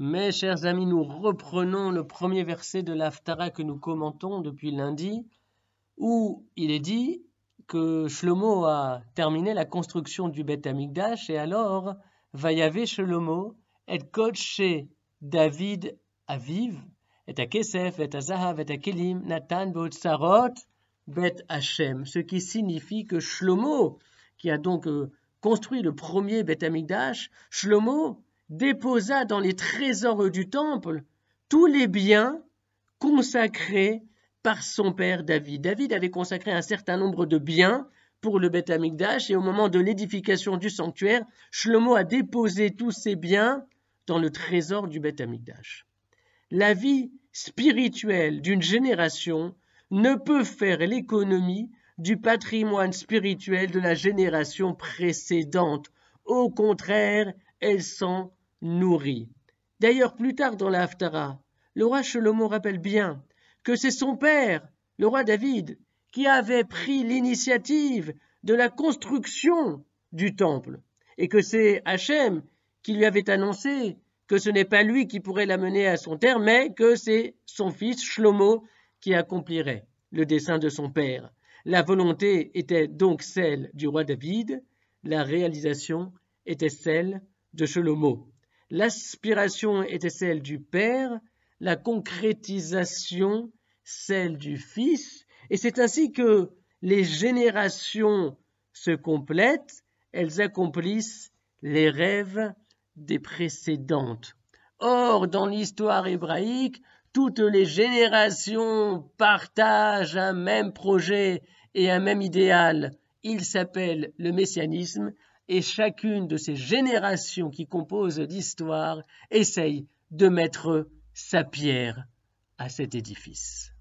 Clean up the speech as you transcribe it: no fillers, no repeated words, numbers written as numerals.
Mes chers amis, nous reprenons le premier verset de l'Haftara que nous commentons depuis lundi, où il est dit que Shlomo a terminé la construction du Beth Amikdash et alors Vayave Shlomo et Kodshe David Aviv et à Kesef et à Zahav et à Kelim Natan Beotsarot Bet Hashem, ce qui signifie que Shlomo, qui a donc construit le premier Beth Amikdash, Shlomo déposa dans les trésors du temple tous les biens consacrés par son père David. David avait consacré un certain nombre de biens pour le Beth Amikdash et au moment de l'édification du sanctuaire, Shlomo a déposé tous ces biens dans le trésor du Beth Amikdash. La vie spirituelle d'une génération ne peut faire l'économie du patrimoine spirituel de la génération précédente. Au contraire, elle s'en nourrit. D'ailleurs, plus tard dans la Haftara, le roi Shlomo rappelle bien que c'est son père, le roi David, qui avait pris l'initiative de la construction du temple et que c'est Hachem qui lui avait annoncé que ce n'est pas lui qui pourrait l'amener à son terme, mais que c'est son fils Shlomo qui accomplirait le dessein de son père. La volonté était donc celle du roi David, la réalisation était celle de Shlomo. L'aspiration était celle du père, la concrétisation celle du fils, et c'est ainsi que les générations se complètent, elles accomplissent les rêves des précédentes. Or, dans l'histoire hébraïque, toutes les générations partagent un même projet et un même idéal. Il s'appelle le messianisme, et chacune de ces générations qui composent l'histoire essaye de mettre sa pierre à cet édifice.